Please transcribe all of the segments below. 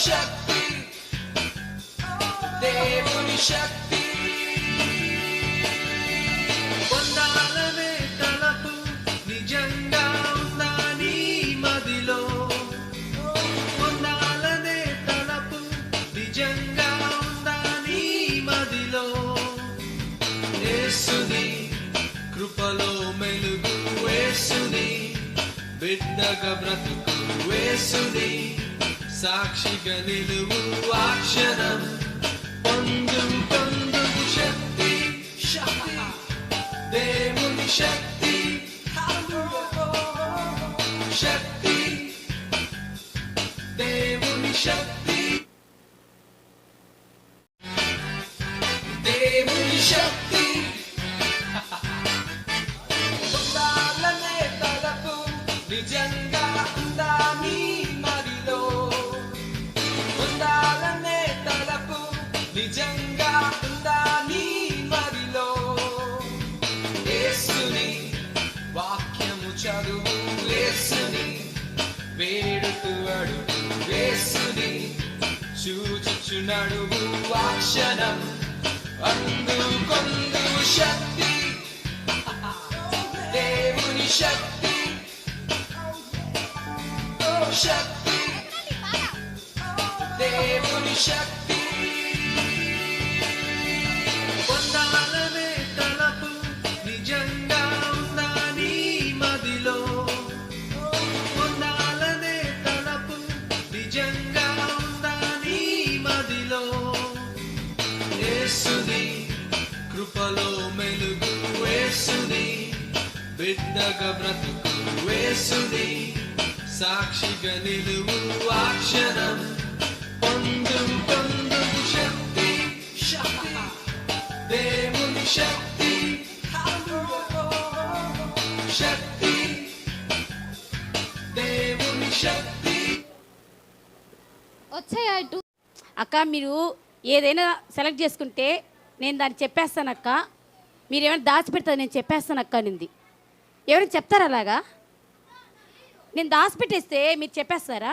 శక్తి దేవుని శక్తి పొందాలనే తలపు నిజంగా ఉందా నీ మదిలో పొందాలనే తలపు నిజంగా ఉందా నీ మదిలో యేసుని కృపలో మెలుగు యేసుని బిడ్డగా బ్రతుకు యేసుని సాక్షిగా నిలువు ఆ క్షణం పొందు శక్తి శక్తి దేవుని శక్తి శక్తి దేవుని శక్తి దేవుని శక్తి పొందాలనే తలపు నిజంగా ఉందా నీ మదిలో పొందాలనే తలపు నిజంగా ఉందా నీ మదిలో యేసుని వాక్యము చదువు యేసుని వేడుకు అడుగు యేసుని చూచుచు నడువు ఆ క్షణం అందుకొందు శక్తి దేవుని శక్తి శక్తి దేవుని శక్తి పొందాలనే తలపు నిజంగా ఉందా నీ మదిలో పొందాలనే తలపు నిజంగా ఉందా నీ మదిలో యేసుని కృపలో మెలుగు యేసుని బిడ్డగా బ్రతుకు యేసుని సాక్షిగా నిలువు ఆ క్షణం పొందు శక్తి శక్తి దేవుని శక్తి శక్తి దేవుని శక్తి వచ్చాయి అక్క. మీరు ఏదైనా సెలెక్ట్ చేసుకుంటే నేను దాన్ని చెప్పేస్తాను అక్క, మీరు ఏమైనా దాచిపెడతారు నేను చెప్పేస్తాను అక్క నింది. ఎవరైనా చెప్తారా అలాగా? నేను దాచిపెట్టేస్తే మీరు చెప్పేస్తారా?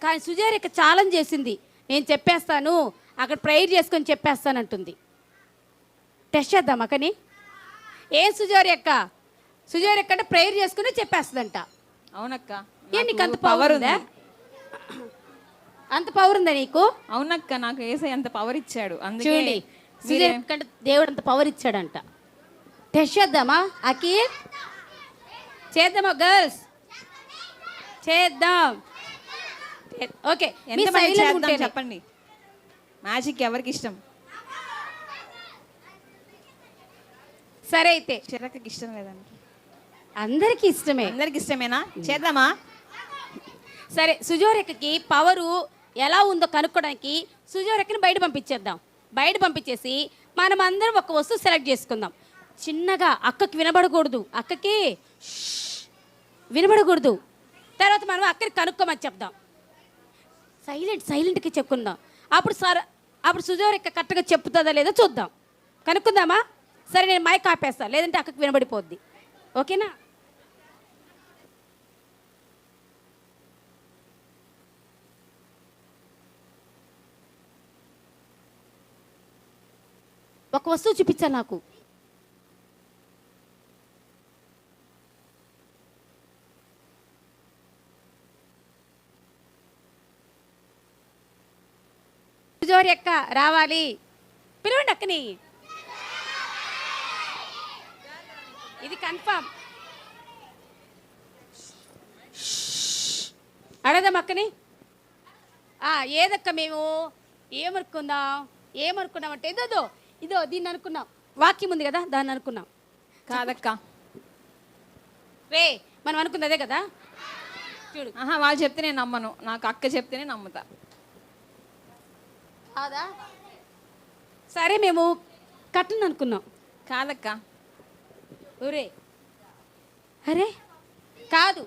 కానీ సుజారిక ఛాలెంజ్ చేసింది, నేను చెప్పేస్తాను, అక్కడ ప్రేయర్ చేసుకొని చెప్పేస్తానంటుంది. టెస్ట్ చేద్దాం అక్కని. ఏం సుజారి అక్క అంటే ప్రేయర్ చేసుకుని చెప్పేస్తుందంట. అవునక్క. నీకు అంత పవర్ ఉందా? అంత పవర్ ఉందా నీకు? అవునక్క, నాకు యేసయ్య అంత పవర్ ఇచ్చాడు. చూడండి, సుజారి కంటే దేవుడు అంత పవర్ ఇచ్చాడంట. టెస్ట్ చేద్దామా అకి? చేద్దామా గర్ల్స్? చేద్దాం. ఓకే, చెప్పండి. మ్యాజిక్ ఎవరికి ఇష్టం? సరే అయితే చిరకకి ఇష్టం లేదండి. అందరికి ఇష్టమే. అందరికి ఇష్టమేనా? చేద్దామా? సరే, సుజోరెక్కకి పవరు ఎలా ఉందో కనుక్కోవడానికి సుజోరెక్కని బయట పంపించేద్దాం. బయట పంపించేసి మనం అందరం ఒక వస్తువు సెలెక్ట్ చేసుకుందాం. చిన్నగా అక్కకి వినబడకూడదు, అక్కకి వినబడకూడదు. తర్వాత మనం అక్కడికి కనుక్కోమని చెప్దాం. సైలెంట్కి చెప్పుకుందాం. అప్పుడు సుజోరెక్క కరెక్ట్గా చెప్తుందా లేదో చూద్దాం. కనుక్కుందామా? సరే, నేను మైక్ ఆపేస్తాను, లేదంటే అక్కకి వినబడిపోద్ది. ఓకేనా? ఒక వస్తువు చూపించాలి నాకు. జోరి అక్క రావాలి, పిలవండి అక్కని. ఇది కన్ఫర్మ్. అడదాం అక్కని. ఏదక్క మేము ఏమనుకున్నాం అంటే ఇదో దీన్ని అనుకున్నాం. వాక్యం ఉంది కదా, దాన్ని అనుకున్నాం. కాదక్క. రే, మనం అనుకున్నదే కదా. చూడు, వాళ్ళు చెప్తే నేను నమ్మను, నాకు అక్క చెప్తేనే నమ్ముతా. కాదా? సరే, మేము కట్టను అనుకున్నాం. కాదక్క. ఒరే, అరే కాదు,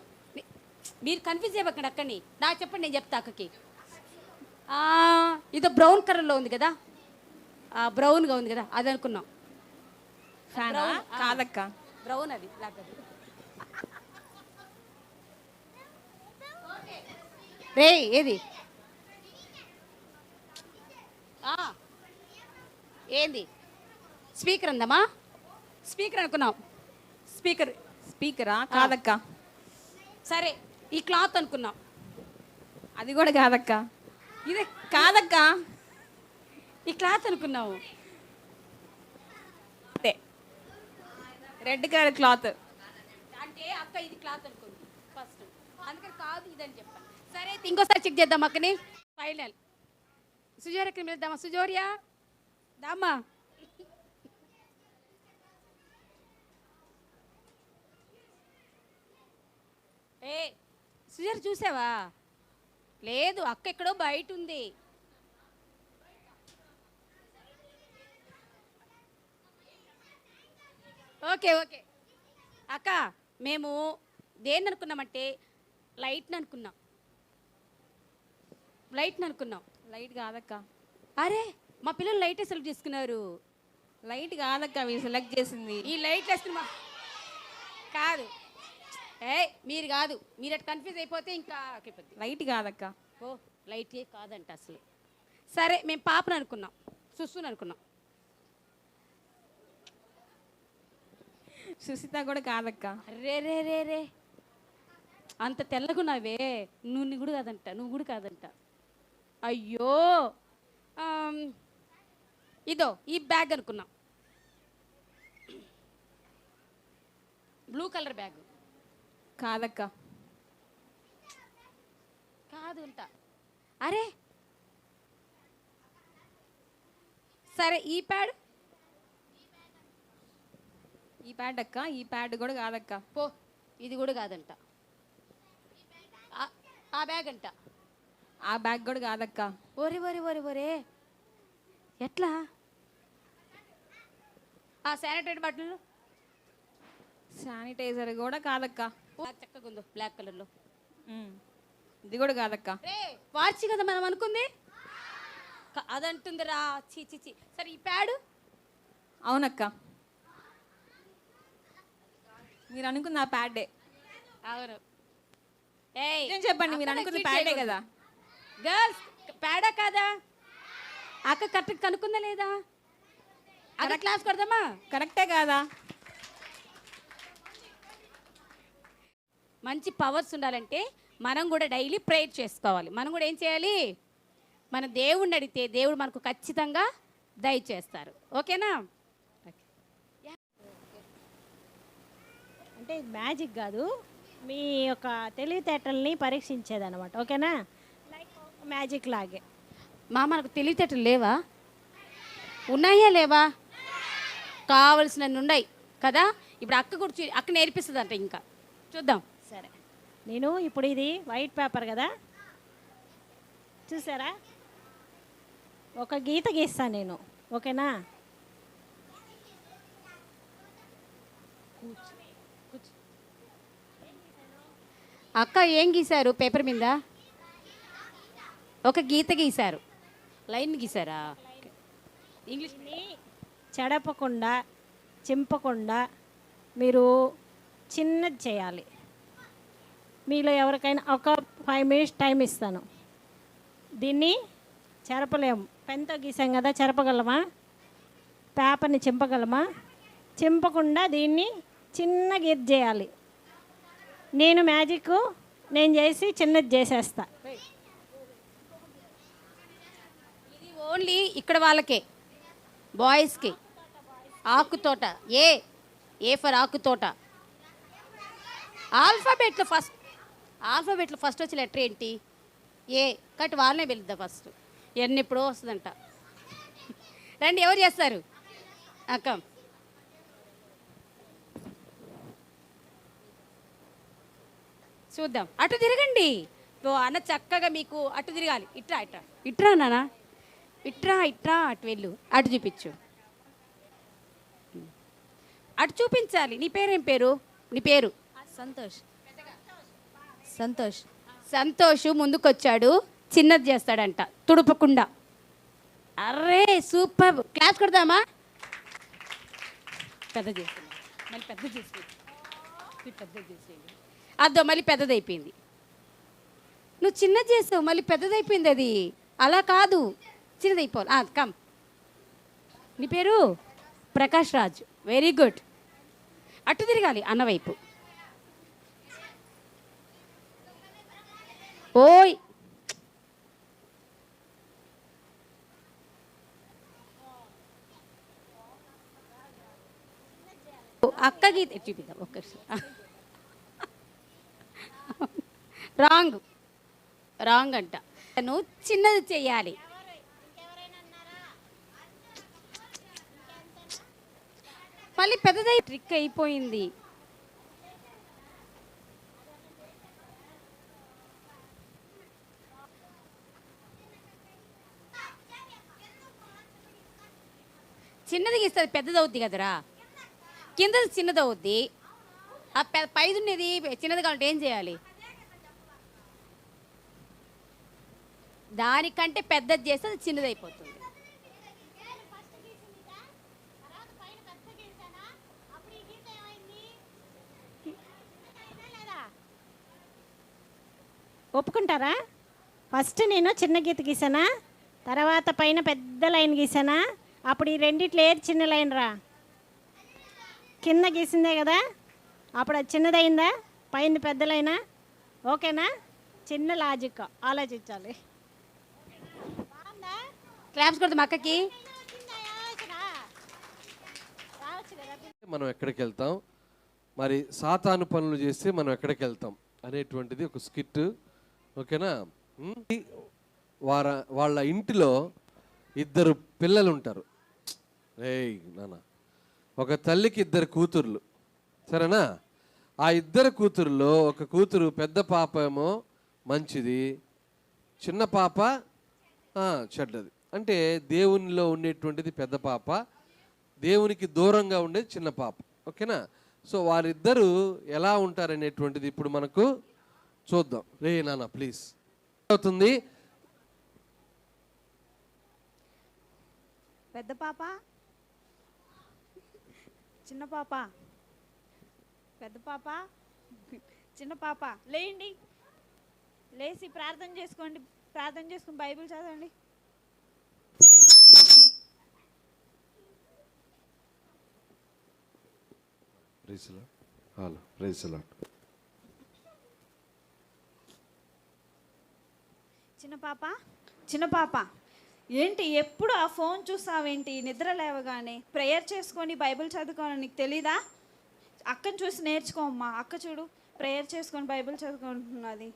మీరు కన్ఫ్యూజ్ అయ్యకండి అక్కని. నాకు చెప్పండి, నేను చెప్తా అక్కకి. ఇదో బ్రౌన్ కలర్లో ఉంది కదా, బ్రౌన్గా ఉంది కదా, అది అనుకున్నాం. కాదక్క, బ్రౌన్ అది బ్లాక్ అది. రే ఏది ఏంది స్పీకర్ ఉందమ్మా? స్పీకర్ అనుకున్నాం. స్పీకర్ స్పీకరా? కాదక్క. సరే ఈ క్లాత్ అనుకున్నాం. అది కూడా కాదక్క. ఇదే కాదక్క. ఈ క్లాత్ అనుకున్నావు. అదే రెడ్ కలర్ క్లాత్. అంటే అక్క ఇది క్లాత్ అనుకుంది ఫస్ట్, అందుకని కాదు ఇదని చెప్పాను. సరే అయితే ఇంకోసారి చెక్ చేద్దాం అక్కని. ఫైనల్ సుజోరియకి వెళ్దామా? సుజోరియా దామా. ఏ సుజార్ చూసావా? లేదు, అక్క ఎక్కడో బయట ఉంది. ఓకే ఓకే అక్క, మేము దేన్ని అనుకున్నామంటే లైట్ని అనుకున్నాం. లైట్ని అనుకున్నాం. లైట్ కాదక్క. అరే మా పిల్లలు లైటే సెలెక్ట్ చేసుకున్నారు. లైట్ కాదక్క మీరు సెలెక్ట్ చేసింది. ఈ లైట్ వేసుకున్నా కాదు. ఏ మీరు కాదు, మీరు అటు కన్ఫ్యూజ్ అయిపోతే ఇంకా అయిపోద్ది. లైట్ కాదక్క. ఓ లైటే కాదంట అసలు. సరే మేము పాపను అనుకున్నాం, సుస్సుని అనుకున్నాం. సుసిత కూడా కాదక్క. రే రే రే రే అంత తెల్లగున్నావే, నువ్వు కూడా కాదంట, నువ్వు కూడా కాదంట. అయ్యో ఇదో ఈ బ్యాగ్ అనుకున్నాం, బ్లూ కలర్ బ్యాగ్. కాదక్క. కాదు అంట. అరే సరే ఈ ప్యాడ్. ఈ ప్యాడ్ అక్క. ఈ ప్యాడ్ కూడా కాదక్క. పో ఇది కూడా కాదంట. ఆ బ్యాగ్ అంట. ఆ బ్యాగ్ కూడా కాదక్క. ఒరే ఒరే ఒరే ఒరే ఎట్లా? ఆ శానిటైజర్ బాటిల్. శానిటైజర్ కూడా కాదక్క. చక్కగా ఉందో బ్లాక్ కలర్లో. ఇది కూడా కాదక్క. రే వార్చి కదా మనం అనుకుంది, అదంటుందిరా. చీ చీ చీ. సరే ఈ ప్యాడ్. అవునక్క. మీరు అనుకుంది ఆ ప్యాడే. అవును. ఏయ్ నిజం చెప్పండి, మీరు అనుకుంది ప్యాడే కదా. గర్ల్స్ ప్యాడా కాదా? అక్క కరెక్ట్ కనుక్కుందా లేదా? అక్కడ క్లాస్ కొడదామా? కరెక్టే కాదా? మంచి పవర్స్ ఉండాలంటే మనం కూడా డైలీ ప్రేయర్ చేసుకోవాలి. మనం కూడా ఏం చేయాలి? మన దేవుణ్ణి అడిగితే దేవుడు మనకు ఖచ్చితంగా దయచేస్తారు. ఓకేనా? అంటే మ్యాజిక్ కాదు, మీ యొక్క తెలివితేటల్ని పరీక్షించేదన్నమాట. ఓకేనా? లైక్ మ్యాజిక్ లాగే. మనకు తెలివితేటలు లేవా? ఉన్నాయా లేవా? కావలసినవి ఉన్నాయి కదా. ఇప్పుడు అక్క కూడా అక్క నేర్పిస్తుందంట. ఇంకా చూద్దాం. సరే, నేను ఇప్పుడు ఇది వైట్ పేపర్ కదా, చూసారా? ఒక గీత గీస్తాను నేను. ఓకేనా? అక్క ఏం గీశారు పేపర్ మీద? ఒక గీత గీశారు, లైన్ గీశారా? ఇంగ్లీష్ చెడపకుండా చింపకుండా మీరు చిన్నది చేయాలి. మీలో ఎవరికైనా ఒక 5 minutes టైం ఇస్తాను. దీన్ని చెరపలేము. పెన్తో గీసాం కదా, చెరపగలమా? పేపర్ని చింపగలమా? చింపకుండా దీన్ని చిన్న గీత చేయాలి. నేను మ్యాజిక్ నేను చేసి చిన్నది చేసేస్తా. ఇది ఓన్లీ ఇక్కడ వాళ్ళకే, బాయ్స్కి. ఆకుతోట. ఏ ఫర్ ఆకుతోట. ఆల్ఫాబెట్లో ఫస్ట్ వచ్చే లెటర్ ఏంటి? ఏ. కట్ వాళ్ళనే వెళ్దా ఫస్ట్. ఎప్పుడో వస్తుందంట. రండి, ఎవరు చేస్తారు? అక్క చూద్దాం. అటు తిరగండి. అన్న చక్కగా మీకు అటు తిరగాలి. ఇట్రా ఇట్రా ఇట్రా నాన్న, ఇట్రా ఇట్రా. అటు వెళ్ళు, అటు చూపించు. అటు చూపించాలి. నీ పేరేం పేరు? నీ పేరు? సంతోష్. సంతోష్. సంతోష్ ముందుకొచ్చాడు, చిన్నది చేస్తాడంట తుడుపకుండా. అర్రే సూపర్. క్లాస్ కొడదామా? పెద్ద చేసి మళ్ళీ పెద్ద చేసేది. అదో మళ్ళీ పెద్దది అయిపోయింది. నువ్వు చిన్నది చేసావు, మళ్ళీ పెద్దది అయిపోయింది. అది అలా కాదు, చిన్నది అయిపోవాలి. కమ్ నీ పేరు ప్రకాష్ రాజ్. Very good. అటు తిరగాలి అన్నవైపు. ఓయ్ అక్కకి చూపిద్దాం ఒక్కసారి. రాంగ్ రాంగ్ అంట. నువ్వు చిన్నది చెయ్యాలి. మళ్ళీ పెద్దదై ట్రిక్ అయిపోయింది. చిన్నది గీస్తుంది పెద్దది అవుద్ది కదరా. కిందది చిన్నది అవుద్ది. ఆ పైది ఉన్నది చిన్నది కావాలంటే ఏం చేయాలి? దానికంటే పెద్దది చేస్తే అది చిన్నది అయిపోతుంది. ఒప్పుకుంటారా? ఫస్ట్ నేను చిన్న గీత గీసానా, తర్వాత పైన పెద్ద లైన్ గీసానా, అప్పుడు ఈ రెండిట్లో ఏది చిన్న లైన్ రా? కింద గీసిందే కదా, అప్పుడు అది చిన్నదైందా, పైన పెద్ద లైనా? ఓకేనా? చిన్న లాజిక్ ఆలోచించాలి. క్లాప్స్ కొడతాం అక్కకి. మనం ఎక్కడికి వెళ్తాం, మరి సాతాను పనులు చేస్తే మనం ఎక్కడికి వెళ్తాం అనేటువంటిది ఒక స్కిట్. ఓకేనా? వాళ్ళ ఇంటిలో ఇద్దరు పిల్లలు ఉంటారు. ఏయ్ నాన్న, ఒక తల్లికి ఇద్దరు కూతుర్లు, సరేనా? ఆ ఇద్దరు కూతురులో ఒక కూతురు, పెద్ద పాప ఏమో మంచిది, చిన్న పాప చెడ్డది. అంటే దేవునిలో ఉండేటువంటిది పెద్ద పాప, దేవునికి దూరంగా ఉండేది చిన్న పాప. ఓకేనా? సో వారిద్దరూ ఎలా ఉంటారనేటువంటిది ఇప్పుడు మనకు చూద్దాం. రే నాన్న ప్లీజ్. అవుతుంది. పెద్ద పాప, చిన్న పాప, పెద్ద పాప, చిన్న పాప, లేండి, లేచి ప్రార్థన చేసుకోండి. ప్రార్థన చేసుకుని బైబిల్ చదవండి. చిన్న పాప, చిన్న పాప, ఏంటి ఎప్పుడు ఆ ఫోన్ చూస్తావేంటి? నిద్ర లేవగానే ప్రేయర్ చేసుకొని బైబిల్ చదువుకోవాలి, నీకు తెలీదా? అక్కని చూసి నేర్చుకోమ్మా. అక్క చూడు, ప్రేయర్ చేసుకొని బైబిల్ చదువుకుంటున్నది.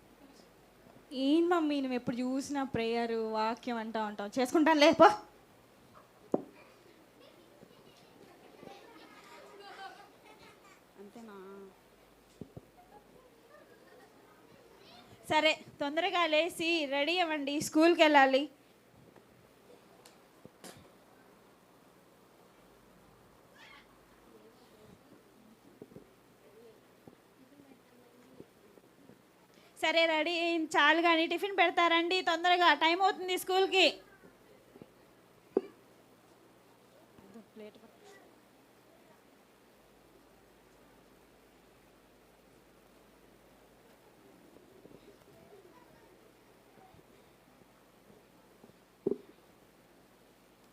ఏం మమ్మీ నువ్వు ఎప్పుడు చూసినా ప్రేయర్ వాక్యం అంటా ఉంటావు. చేసుకుంటాను లేపో. అంతేనా? సరే, తొందరగా లేచి రెడీ అవ్వండి, స్కూల్కి వెళ్ళాలి. సరే రెడీ చాలు కానీ టిఫిన్ పెడతారండి తొందరగా, టైం అవుతుంది స్కూల్కి.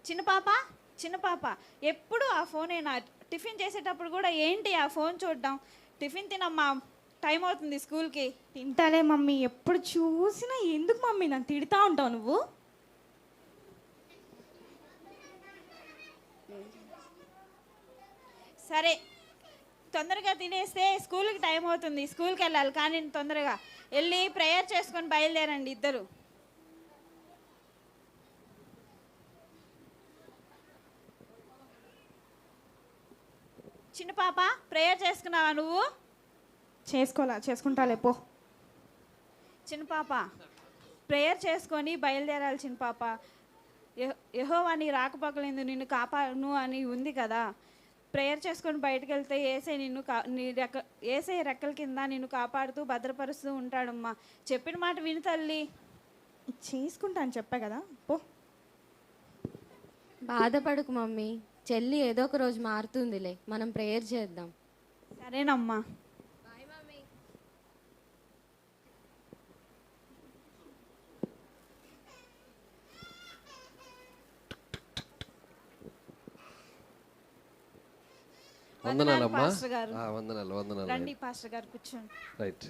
చిన్న పాప, చిన్న పాప, ఎప్పుడు ఆ ఫోనేనా? టిఫిన్ చేసేటప్పుడు కూడా ఏంటి ఆ ఫోన్ చూడడం? టిఫిన్ తినమ్మా, టైం అవుతుంది స్కూల్కి. తింటాలే మమ్మీ, ఎప్పుడు చూసినా ఎందుకు మమ్మీ నన్ను తిడతా ఉంటావు నువ్వు? సరే తొందరగా తినేస్తే స్కూల్కి టైం అవుతుంది, స్కూల్కి వెళ్ళాలి. కానీ తొందరగా వెళ్ళి ప్రేయర్ చేసుకొని బయలుదేరండి ఇద్దరు. చిన్న పాప, ప్రేయర్ చేసుకున్నావా నువ్వు? చేసుకుంటా లేపో. చిన్న పాప, ప్రేయర్ చేసుకొని బయలుదేరాలి. చిన్న పాప, యెహోవా నీ రాకపోకలేదు నిన్ను కాపాడును అని ఉంది కదా. ప్రేయర్ చేసుకొని బయటకు వెళ్తే ఏసై ఏసై రెక్కల కింద నిన్ను కాపాడుతూ భద్రపరుస్తూ ఉంటాడమ్మా. చెప్పిన మాట విను తల్లి. చేసుకుంటాను చెప్పా కదా, పో. బాధపడకు మమ్మీ, చెల్లి ఏదో ఒక రోజు మారుతుందిలే, మనం ప్రేయర్ చేద్దాం. సరేనమ్మా. వందనాలమ్మా. పాస్టర్ గారు. వందనాలు వందనాలు. రండి పాస్టర్ గారు కూర్చోండి. రైట్.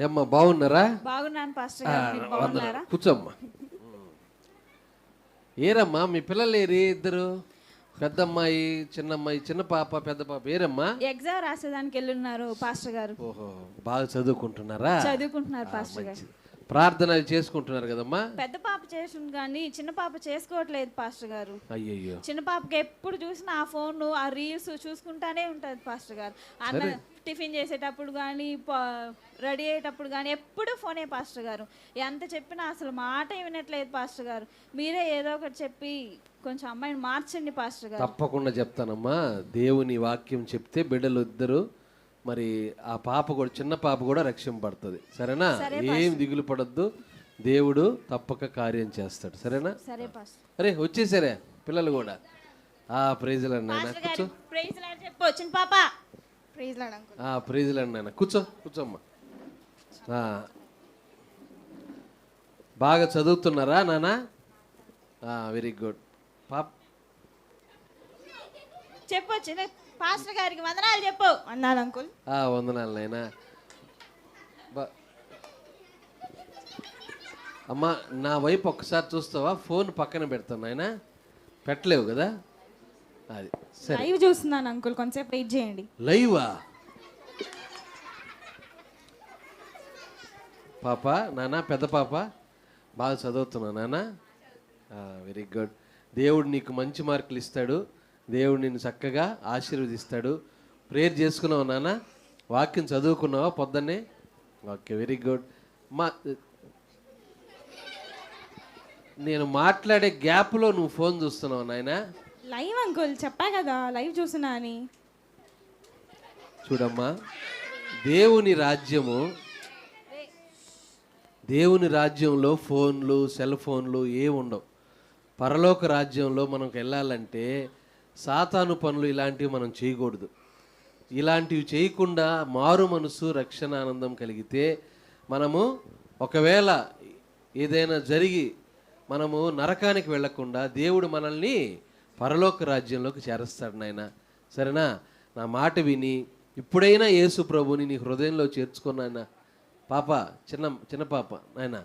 ఏమ్మా బాగున్నారా? బాగున్నాను పాస్టర్ గారు, మీరు బాగున్నారా? కూర్చోమ్మా. ఏరమ్మా మీ పిల్లలు ఏరి ఇద్దరు? పెద్దమ్మాయి చిన్నమ్మాయి, చిన్న పాప పెద్ద పాప ఏరమ్మా? ఎగ్జామ్ రాసేదానికి వెళ్ళున్నారు పాస్టర్ గారు. ఓహో, బాగా చదువుకుంటున్నారా? చదువుకుంటున్నారు పాస్టర్ గారు. ప్రార్థనలు చేసుకుంటున్నారు కదమ్మా? పెద్ద పాప చేసింది కానీ చిన్న పాప చేసుకోవట్లేదు పాస్టర్ గారు. అయ్యయ్యో. చిన్న పాపకి ఎప్పుడు చూసినా ఆ ఫోన్ ఆ రీల్స్ చూసుకుంటానే ఉంటది పాస్టర్ గారు. అన్న టిఫిన్ చేసేటప్పుడు కానీ రెడీ అయ్యేటప్పుడు కానీ ఎప్పుడు ఫోనే పాస్టర్ గారు. ఎంత చెప్పినా అసలు మాట వినట్లేదు పాస్టర్ గారు. మీరే ఏదో ఒకటి చెప్పి కొంచెం అమ్మాయిని మార్చండి పాస్టర్ గారు. తప్పకుండా చెప్తానమ్మా. దేవుని వాక్యం చెప్తే బిడ్డలు ఇద్దరు, మరి ఆ పాప కూడా, చిన్న పాప కూడా రక్షింపబడుతుంది. సరేనా? ఏం దిగులు పడద్దు, దేవుడు తప్పక కార్యం చేస్తాడు. సరేనా? సరే పాస్టర్. అరే వచ్చేసారే పిల్లలు కూడా. ప్రైజ్లాడు నాయన, కూర్చో. ప్రైజ్ లార్డ్ చెప్పు చిన్న పాప. Praise lord uncle. ప్రైజ్లాడు నాయన, కూర్చోమ్మా. బాగా చదువుతున్నారా నాన్న? Very good. పాప చెప్పు చిన్న పాస్టర్ గారికి వందనాలు చెప్పు. వందనాలు అంకుల్. వందనాలు నాయన. అమ్మా నా వైపు ఒక్కసారి చూస్తావా? ఫోన్ పక్కన పెడతాను నాయన. పెట్టలేవు కదా? అది సరే. లైవ్ చూస్తున్నాను అంకుల్, కొంచెం వెయిట్ చేయండి. లైవా? పాప నాన్న, పెద్ద పాప బాగా చదువుతున్నా నాన్న? Very good. దేవుడు నీకు మంచి మార్కులు ఇస్తాడు. దేవుడు నిన్ను చక్కగా ఆశీర్వదిస్తాడు. ప్రేయర్ చేసుకున్నావు నాన్న? వాక్యం చదువుకున్నావా పొద్దున్నే? Okay, very good. నేను మాట్లాడే గ్యాప్లో నువ్వు ఫోన్ చూస్తున్నావు నాయన? లైవ్ అంకుల్, చెప్పా కదా లైవ్ చూస్తున్నా అని. చూడమ్మా, దేవుని రాజ్యంలో ఫోన్లు, సెల్ ఫోన్లు ఏమి ఉండవు. పరలోక రాజ్యంలో మనకు వెళ్ళాలంటే సాతాను పనులు ఇలాంటివి మనం చేయకూడదు. ఇలాంటివి చేయకుండా మారు మనసు, రక్షణ ఆనందం కలిగితే మనము ఒకవేళ ఏదైనా జరిగి మనము నరకానికి వెళ్ళకుండా దేవుడు మనల్ని పరలోక రాజ్యంలోకి చేరుస్తాడు నాయన. సరేనా? నా మాట విని ఇప్పుడైనా యేసు ప్రభుని నీ హృదయంలో చేర్చుకున్నాయన. పాప, చిన్న పాప నాయన,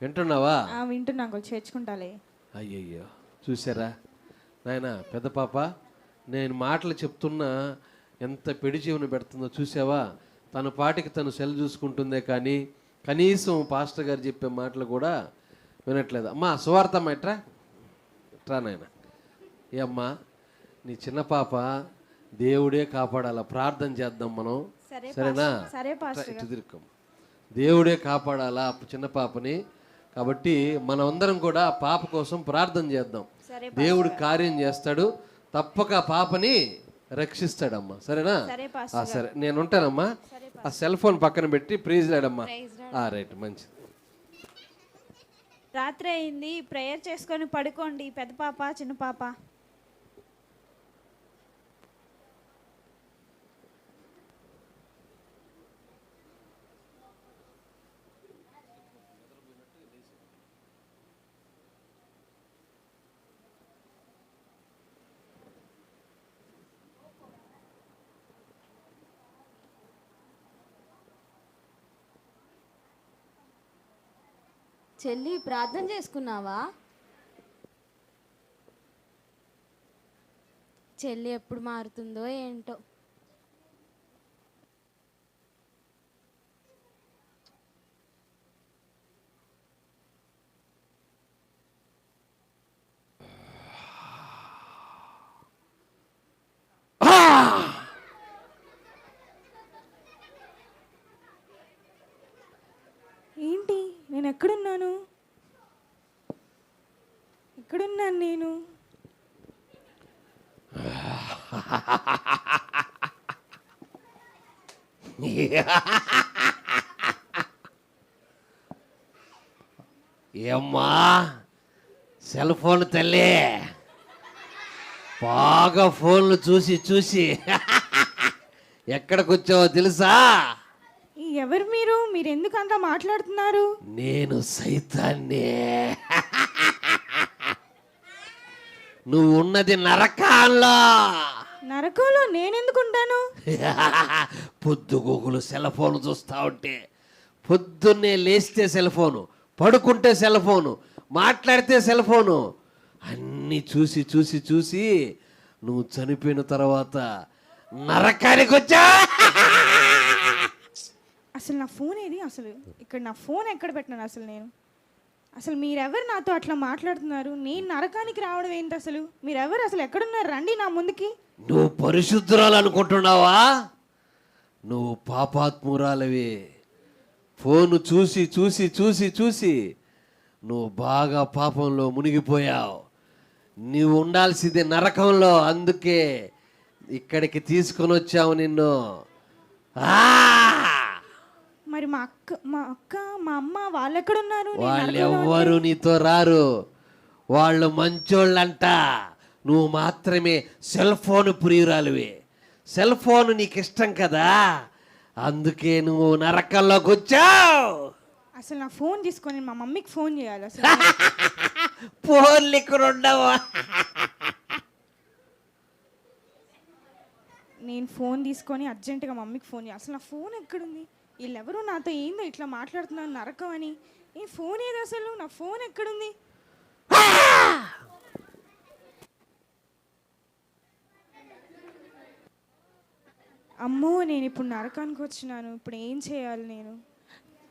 వింటున్నావా? వింటున్నా అంకుల్, చేర్చుకుంటాలే. అయ్యయ్యో, చూసారా నాయన? పెద్ద పాప నేను మాటలు చెప్తున్నా ఎంత పెడి చెవును పెడుతుందో చూసావా? తన పాటికి తను సెల్ చూసుకుంటుందే కానీ కనీసం పాస్టర్ గారు చెప్పే మాటలు కూడా వినట్లేదు. అమ్మా సువార్తమ్మ ఎట్రా నాయన. ఏ అమ్మా, నీ చిన్న పాప దేవుడే కాపాడాల. ప్రార్థన చేద్దాం మనం, సరేనా? ఎదుర్కొం. దేవుడే కాపాడాలా చిన్న పాపని. కాబట్టి మనమందరం కూడా ఆ పాప కోసం ప్రార్థన చేద్దాం. దేవుడు కార్యం చేస్తాడు, తప్పక పాపని రక్షిస్తాడమ్మా. సరేనా? సరే, నేను ఉంటానమ్మా. ఆ సెల్ ఫోన్ పక్కన పెట్టి ప్రైజ్ లాడమ్మా. రైట్, మంచిది. రాత్రి అయింది, ప్రేయర్ చేసుకొని పడుకోండి పెద్ద పాప, చిన్న పాప. చెల్లి ప్రార్థన చేసుకున్నావా? చెల్లి ఎప్పుడు మారుతుందో ఏంటో. ఏంటి, నేను ఎక్కడున్నాను నేను? ఏమ్మా సెల్ ఫోన్ తల్లి, బాగా ఫోన్లు చూసి చూసి ఎక్కడికి వచ్చావో తెలుసా? ఎవరు మీరు? మీరు ఎందుకు అంతా మాట్లాడుతున్నారు? నేను సైతాన్నే. నువ్వు ఉన్నది నరకాల్లో. నరకంలో నేనెందుకు ఉంటాను? పొద్దుగూకులు సెల్ ఫోన్ చూస్తూ ఉంటే, పొద్దున్నే లేస్తే సెల్ ఫోను, పడుకుంటే సెల్ ఫోను, మాట్లాడితే సెల్ ఫోను, అన్నీ చూసి చూసి చూసి నువ్వు చనిపోయిన తర్వాత నరకానికి వచ్చా. అసలు నా ఫోన్ ఏది? అసలు ఇక్కడ నా ఫోన్ ఎక్కడ పెట్టినాను అసలు నేను? అసలు మీరెవరు నాతో అట్లా మాట్లాడుతున్నారు? నేను నరకానికి రావడం ఏంటి అసలు? మీరెవరు అసలు? ఎక్కడున్నారు? రండి నా ముందుకి. నువ్వు పరిశుద్ధురాలు అనుకుంటున్నావా? నువ్వు పాపాత్మురాలవే. ఫోను చూసి చూసి చూసి చూసి నువ్వు బాగా పాపంలో మునిగిపోయావు. నువ్వు ఉండాల్సింది నరకంలో, అందుకే ఇక్కడికి తీసుకొని వచ్చావు నిన్ను. మరి మా అక్క మా అమ్మ వాళ్ళు ఎక్కడున్నారు? నేను వాళ్ళు నరకంలో ఎవ్వరు నీతో రారు, వాళ్ళు మంచోళ్ళంట. నువ్వు మాత్రమే సెల్ ఫోన్ ప్రియురాలువే. సెల్ ఫోన్ నీకు ఇష్టం కదా, అందుకే నువ్వు నరకంలోకి వచ్చావు. అసలు నా ఫోన్ తీసుకొని మా మమ్మీకి ఫోన్ చేయాలి అసలు. ఫోన్లు ఇక్కడ ఉండవా? నేను ఫోన్ తీసుకొని అర్జెంటుగా మమ్మీకి ఫోన్ చేయాలి. అసలు నా ఫోన్ ఎక్కడుంది? వీళ్ళెవరు నాతో ఏందో ఇట్లా మాట్లాడుతున్నారు నరకం అని? ఈ ఫోన్ ఏది అసలు? నా ఫోన్ ఎక్కడుంది? అమ్మో, నేను ఇప్పుడు నరకానికి వచ్చినాను. ఇప్పుడు ఏం చేయాలి నేను?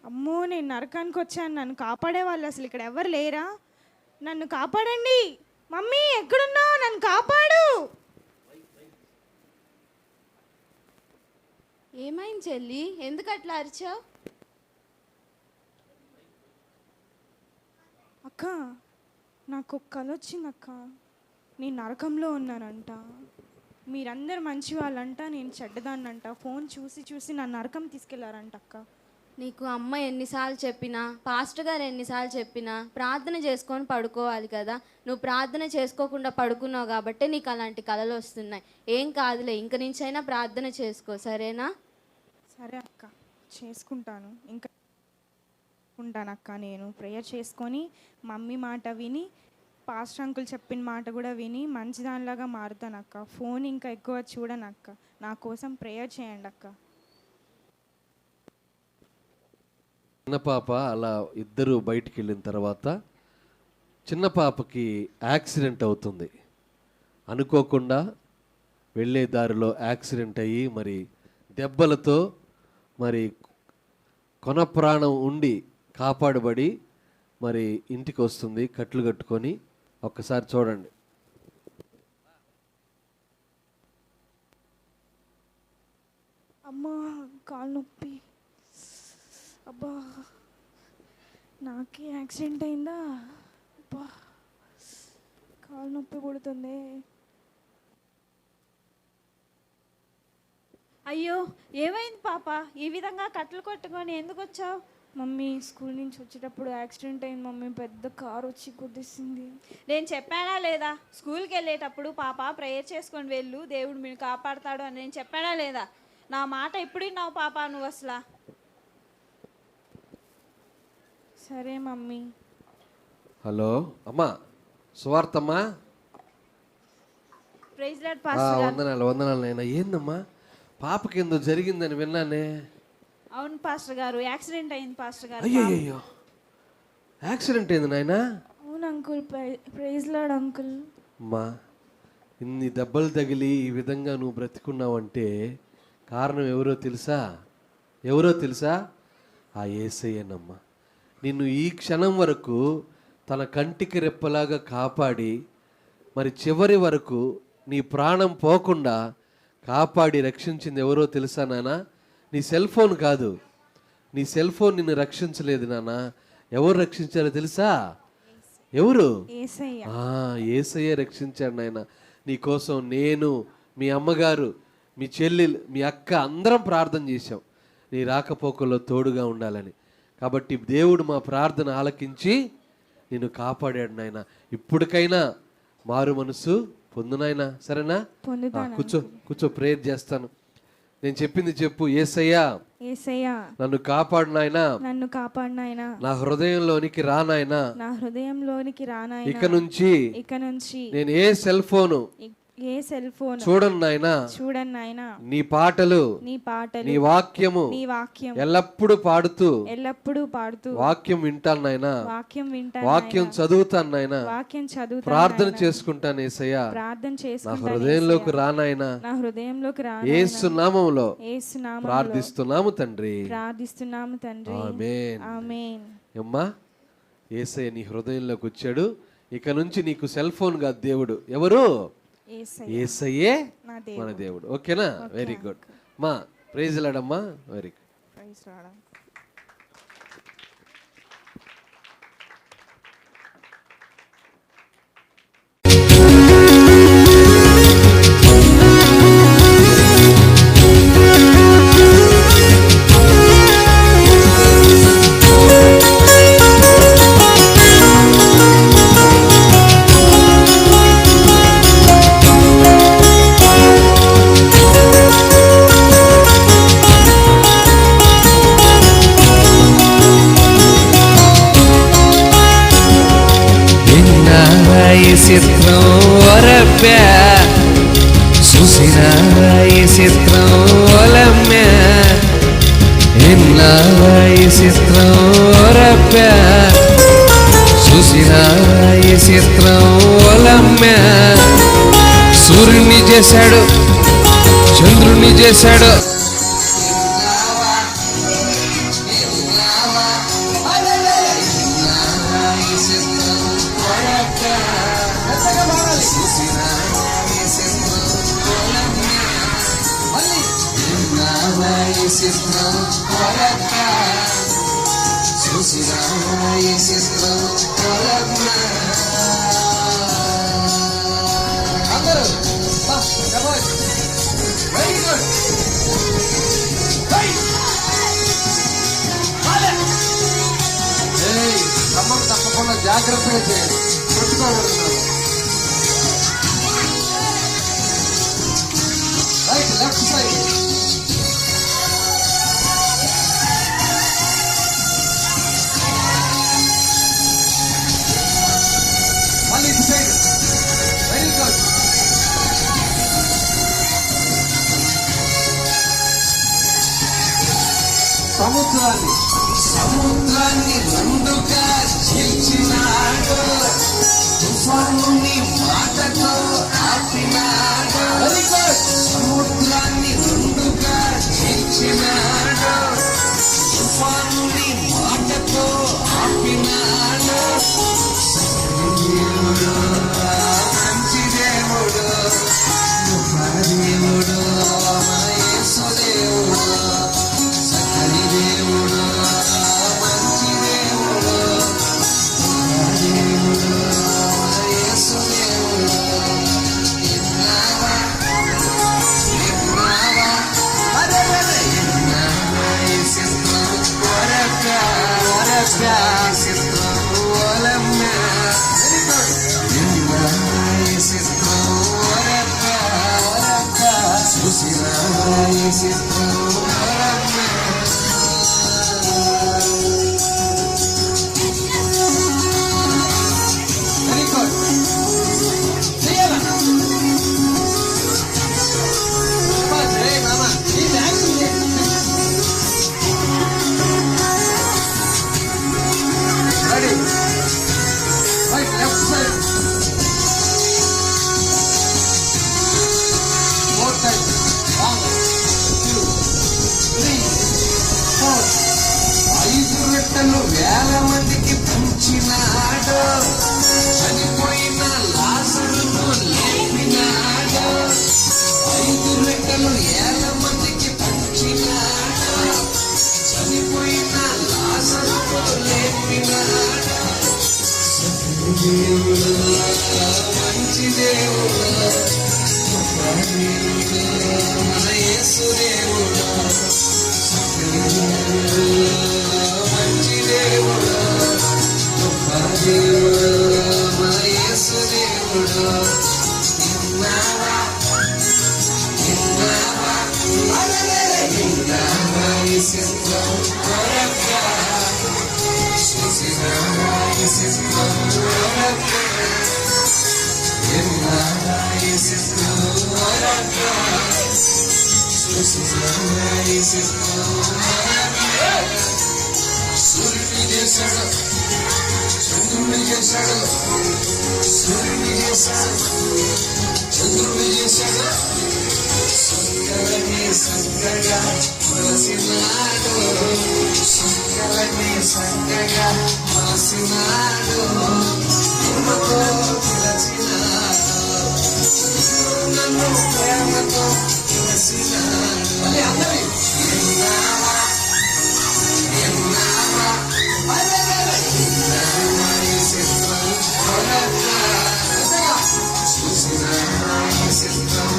అమ్మో, నేను నరకానికి వచ్చాను. నన్ను కాపాడే వాళ్ళు అసలు ఇక్కడ ఎవరు లేరా? నన్ను కాపాడండి. మమ్మీ ఎక్కడున్నావు? నన్ను కాపాడు. ఏమైంది చెల్లి, ఎందుకు అట్లా అరిచావు? అక్క, నాకు ఒక కల వచ్చింది అక్క. నేను నరకంలో ఉన్నానంట. మీరందరు మంచి వాళ్ళంట, నేను చెడ్డదాన్నంట. ఫోన్ చూసి చూసి నన్ను నరకం తీసుకెళ్లారంట అక్క. నీకు అమ్మ ఎన్నిసార్లు చెప్పినా, పాస్టర్ గారు ఎన్నిసార్లు చెప్పినా ప్రార్థన చేసుకొని పడుకోవాలి కదా. నువ్వు ప్రార్థన చేసుకోకుండా పడుకున్నావు కాబట్టి నీకు అలాంటి కలలు వస్తున్నాయి. ఏం కాదులే, ఇంక నుంచైనా ప్రార్థన చేసుకో, సరేనా? సరే అక్క, చేసుకుంటాను. ఇంకా ఉంటాను అక్క. నేను ప్రేయర్ చేసుకొని మమ్మీ మాట విని, పాస్టర్ అంకుల్ చెప్పిన మాట కూడా విని మంచిదానిలాగా మారుతాను అక్క. ఫోన్ ఇంకా ఎక్కువ చూడను అక్క. నా కోసం ప్రేయర్ చేయండి అక్క. చిన్న పాప అలా ఇద్దరు బయటికి వెళ్ళిన తర్వాత చిన్న పాపకి యాక్సిడెంట్ అవుతుంది. అనుకోకుండా వెళ్ళే దారిలో యాక్సిడెంట్ అయ్యి మరి దెబ్బలతో మరి కొన ప్రాణం ఉండి కాపాడబడి మరి ఇంటికి వస్తుంది కట్లు కట్టుకొని. ఒక్కసారి చూడండి. అమ్మా, కాలు నొప్పి. అబ్బా, నాకే యాక్సిడెంట్ అయిందా? అబ్బా, కాలు నొప్పి పుడుతుంది. అయ్యో, ఏమైంది పాప? ఈ విధంగా కట్టలు కొట్టుకొని ఎందుకు వచ్చావు? మమ్మీ, స్కూల్ నుంచి వచ్చేటప్పుడు యాక్సిడెంట్ అయింది మమ్మీ. పెద్ద కారు వచ్చి గుద్దేసింది. నేను చెప్పానా లేదా? స్కూల్కి వెళ్ళేటప్పుడు పాప ప్రేయర్ చేసుకొని వెళ్ళు, దేవుడు మీరు కాపాడతాడు అని నేను చెప్పానా లేదా? నా మాట ఎప్పుడు విన్నావు పాప నువ్వు అసలు? సరే మమ్మీ. హలో అమ్మా, సువార్తమ్మా. ప్రైజ్ లార్డ్ పాస్టర్ గారు. వందనాలు వందనాలు నాయనా. ఏందమ్మా, పాపకి ఏందో జరిగిందని విన్నానే. అవును పాస్టర్ గారు, యాక్సిడెంట్ అయింది పాస్టర్ గారు. అయ్యో, యాక్సిడెంట్ అయింది నాయనా? అవును అంకుల్. Praise lord uncle. అమ్మా, ఇన్ని దెబ్బలు తగిలి ఈ విధంగా నువ్వు బ్రతికున్నావంటే కారణం ఎవరో తెలుసా? ఎవరో తెలుసా? ఆ యేసయ్యనమ్మా. నిన్ను ఈ క్షణం వరకు తన కంటికి రెప్పలాగా కాపాడి మరి చివరి వరకు నీ ప్రాణం పోకుండా కాపాడి రక్షించింది ఎవరో తెలుసా నాన్న? నీ సెల్ ఫోన్ కాదు. నీ సెల్ ఫోన్ నిన్ను రక్షించలేదు నాన్న. ఎవరు రక్షించారో తెలుసా? ఎవరు? యేసయ్య రక్షించాడు నాయన. నీకోసం నేను, మీ అమ్మగారు, మీ చెల్లెలు, మీ అక్క అందరం ప్రార్థన చేశాం నీ రాకపోకల్లో తోడుగా ఉండాలని. కాబట్టి దేవుడు మా ప్రార్థన ఆలకించి నిన్ను కాపాడాడు నాయన. ఇప్పటికైనా మారు మనసు పొందు నాయన, సరేనా? కూర్చో కూర్చో, ప్రేయర్ చేస్తాను. నేను చెప్పింది చెప్పు. యేసయ్యా, యేసయ్యా నన్ను కాపాడు నాయనా, నన్ను కాపాడు నాయనా, నా హృదయంలోనికి రా నాయనా, నా హృదయంలోనికి రా నాయనా. ఇక నుంచి నేను ఏ సెల్ ఫోను ఏ సెల్ ఫోన్ చూడను నాయనా, చూడండి నాయనా, నీ పాటలు, నీ పాటలు, నీ వాక్యము నీ వాక్యం ఎల్లప్పుడూ పాడుతూ ఎల్లప్పుడూ పాడుతూ వాక్యం వింటాను నాయనా, వాక్యం వింటాను వాక్యం నాయనా, చదువుతాను నాయనా, వాక్యం చదువుతాను ప్రార్థన నాయనా, చేసుకుంటాను యేసయ్యా, ప్రార్థన నా చేసుకుంటాను హృదయంలోకి యేసయ్యా. రానాయనా, నా హృదయంలోకి రా యేసు నామములో యేసు నామములో ప్రార్థిస్తున్నాము తండ్రి. ప్రార్థిస్తున్నాము తండ్రి. ఆమేన్. ఆమేన్. అమ్మా, యేసయ్య నీ హృదయంలోకి వచ్చాడు. ఇక నుంచి నీకు సెల్ ఫోన్ కాదు దేవుడు, ఎవరు? యేసయ్య యేసయ్యే నా దేవుడు. మన దేవుడు. ఓకేనా? వెరీ గుడ్ మా, ప్రైజ్ లాడమ్మా. Very good. ప్రైజ్ రావడం. ఈ చిత్రం ఒరబ్బా చూసిన ఈ చిత్రం ఒలమ్మే ఎన్నా ఈ చిత్రం ఒరబ్బా చూసిన ఈ చిత్రం ఒలమ్మే సూర్యుని చేశాడు, చంద్రుని చేశాడు, తప్పకుండా జాగ్రత్తగా చేయండి, కొట్టుకోబడుతున్నారు. Right, left side. మళ్ళీ ఇటు సైడ్. Very good. సముద్రాన్ని రెండుగా చీల్చినాడు, తుఫానుని మాటతో ఆపినాడు. సముద్రాన్ని రెండుగా చీల్చినాడు, తుఫానుని మాటతో ఆపినాడు. దేవుడు మంచి దేవుడు, గొప్ప దేవుడు, మన యేసు దేవుడు, సకలి దేవుడు, మంచి దేవుడు, దేవుడు, మన యేసు దేవుడు. వేల మందికి పంచినాడు, చనిపోయిన లాజరును లేపినాడు. 5 రెట్టలు 1,000 మందికి పంచినాడు, చనిపోయిన లాజరును లేపినాడు. దేవుడు మంచి దేవుడు, గొప్ప దేవుడు, మన యేసు దేవుడు, మంచి దేవుడు, గొప్ప దేవుడు, మన యేసు దేవుడు. విన్నావా ఈ చిత్రం కొరగా, చూసినావా ఈ చిత్రం కొరగా, విన్నావా ఈ చిత్రం సూర్యుని చేశాడు, చంద్రుని చేశాడు, సూర్యుని చేశాడు, చంద్రుని చేశాడు, సుంకలని సంకగా మలసినాడు, సుంకలని సంకగా మలసినాడు, ప్రేమతో పిలచినాడు, నన్ను ప్రేమతో పిలచినాడు. మళ్ళీ అందరి ఎన్నావా ఎన్నావా ఎన్నావా ఈ చిత్రం చూసినా ఈ చిత్రం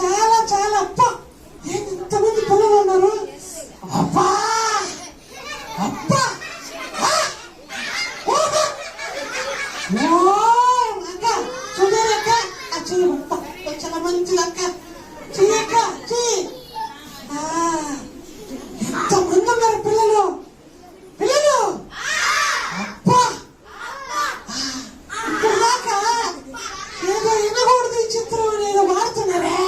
చాలా చాలా అప్ప ఎంతమంది పిల్లలు ఉన్నారు. అబ్బా అబ్బా అక్క చూడక్క చెయ్యప్ప చాలా మంచిది అక్క చెయ్యక్క చెయ్యి. ఎంతమంది ఉన్నారు పిల్లలు పిల్లలు. అబ్బా ఇప్పటిదాకా ఏదో వినకూడదు ఈ చిత్రం అనేది వాడుతున్నారే.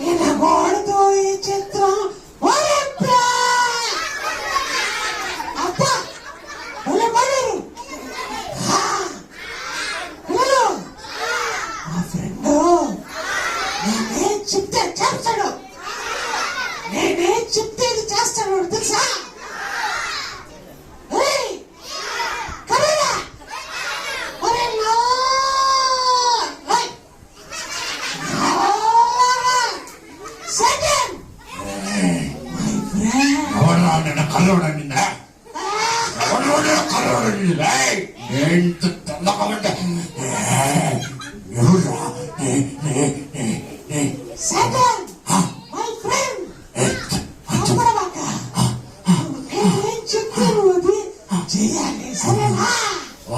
వినకూడదు ఈ చిత్రం. అబ్బా ఒరే పడరు పిల్లలు. మా ఫ్రెండ్ నేనేం చెప్తే చేస్తాడు, నేనేం చెప్తే ఇది చేస్తాడు తెలుసా. ఏంటి తెల్లకమంటే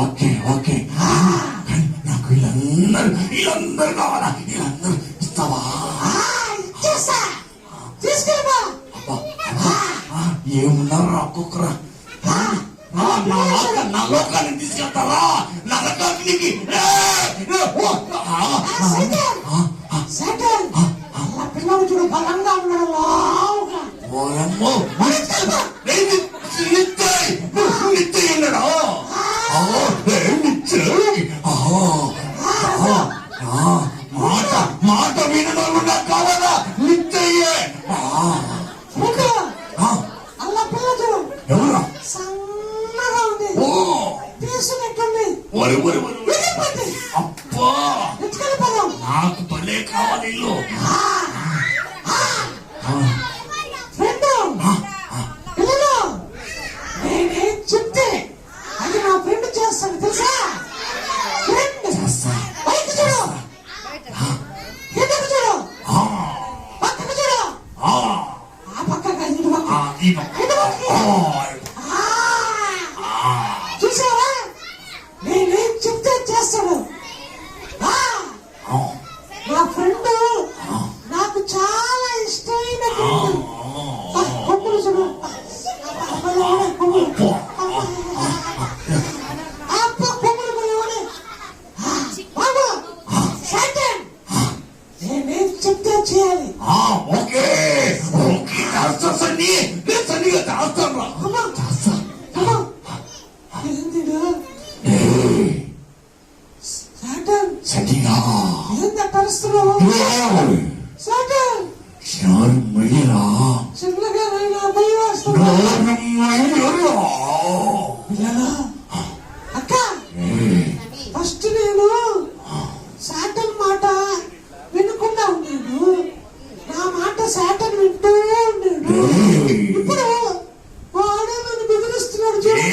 ఓకే ఓకే నాకు వీళ్ళందరూ కావాలా, వీళ్ళందరూ ఇస్తావా? ఏమున్నారు ఒక్కొక్కరా నా లోకాన్ని తీసుకెళ్తారా? నా లోకానికి పిల్లలు చూడు బలంగా ఉన్నాడు. మాట వినడం నాకు కావాలా? నిత్యయ్యే అలా పిల్ల చూడు ఎవరా సన్నగా ఉంది, తీసుకున్నట్టుంది. అబ్బా నాకు భలే కావాలి ఇల్లు. పిల్లలు నేనేం చెప్తే అది నా ఫ్రెండ్ చేస్తాను తెలుసా. ఫ్రెండ్ పైకి చూడు, కిందకు చూడు, పక్కకు చూడు. ఆ పక్క చూసావా నేనేం చెప్తే చేస్తాడు. నా ఫ్రెండ్ నాకు చాలా ఇష్టమైన ఫ్రెండ్. కొమ్ములు చూడు, కొమ్ములు నేనేం చెప్తే చేయాలి. ఓకే ఓకే సన్నిగా చేస్తాను. సరిగా ఎంత పరుస్తున్నావు చిన్నగా అక్క. ఫస్ట్ నేను సాటన్ మాట వినకుండా ఉన్నాను, నా మాట సాటన్ వింటూ ఉన్నాడు. ఇప్పుడు వాడే నన్ను బెదిరిస్తున్నాడు చూడు.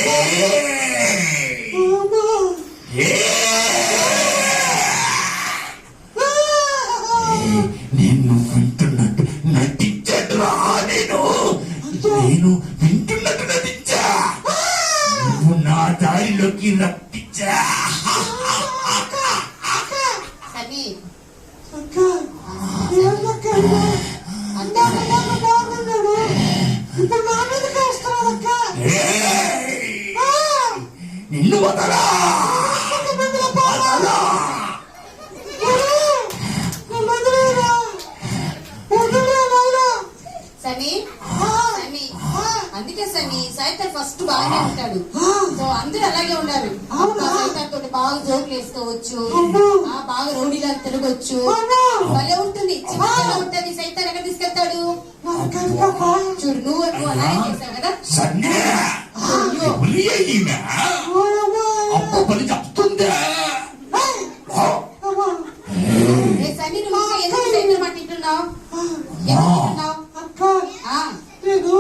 నువ్వు వింటున్నట్టు నటించరా? నేను వింటున్నట్టు నటించా, నువ్వు నా దారిలోకి రప్పించా. సన్నీ అక్క ఏంటక్క ఇది? అందాక బాగున్నాడు, ఇప్పుడు నా మీదకి వస్తున్నాడక్క. ఏయ్! నిన్ను వదలా వదలా. సన్నీ సన్నీ అందుకే సన్నీ సైతం ఫస్ట్ బాగానే ఉంటాడు. సో అందరూ అలాగే ఉన్నారు. సైతం తోటి బాగా జోకులు వేసుకోవచ్చు, బాగా రౌడీలా తిరగొచ్చు, భలే ఉంటుంది. చివరిలో ఉంటుంది. సైతం ఎక్కడ తీసుకెళ్తాడు చూడు. నువ్వు అలాగే చేసావు కదా. సన్నే అప్ప పని చెప్తుందా? సన్నీ నువ్వు ఎందుకు సైతం మాట తింటున్నావు? అక్క నేను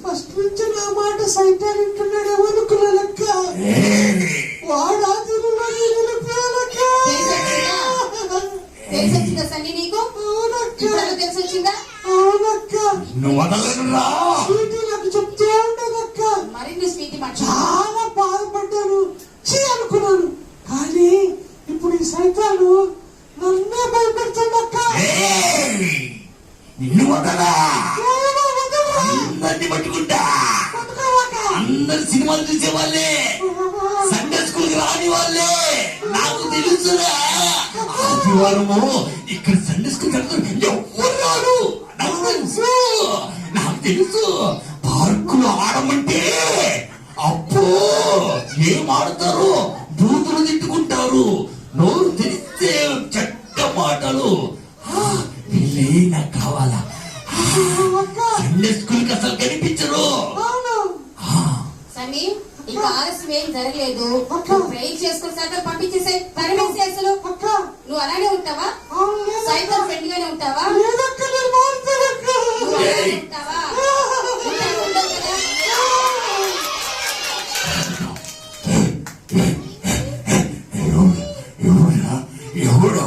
ఫస్ట్ నుంచి నా మాట సైతాన్ వింటున్నాడేమో అనుకున్నానక్క. వాడు ఆ తిరుమల నిలిపేయాలక్క. తెలిసొచ్చిందా సన్నీ నీకు? తెలిసొచ్చిందా? అవునక్క. నువ్వు వదలనురా. స్వీటీ నాకు చెప్తూ ఉండేదక్క. మరి నువ్వు స్వీటీ మాట చాలా బాధపడ్డాను, అనుకున్నాను. కానీ ఇప్పుడు ఈ సైతాను నన్నే భయపెడుతుందక్క. నిన్ను వదలా. అందరిని పట్టుకుంటా. అందరు సినిమాలు చూసే వాళ్ళే, సండే స్కూల్ రాని వాళ్ళే. నాకు తెలుసురా, ఆదివారము ఇక్కడ సండే స్కూల్ ఎవరు రారు. నాకు తెలుసు పార్కులు ఆడమంటే అబ్బో ఏం ఆడతారు, బూతులు తిట్టుకుంటారు, నోరు తెరిస్తే చెడ్డ మాటలు. వీళ్ళే నాకు కావాలా. సండే స్కూల్ కి అసలు కనిపించరు. సన్నీ ఈ ఆలస్యం ఏం జరగలేదు. ట్రై చేసుకుని సైతం పంపించేసాయి. పరమేసి అసలు నువ్వు అలానే ఉంటావా? సైతం ఫ్రెండ్ గానే ఉంటావా? నువ్వు అలానే ఉంటావా? ఉండవు కదా. ఎవడా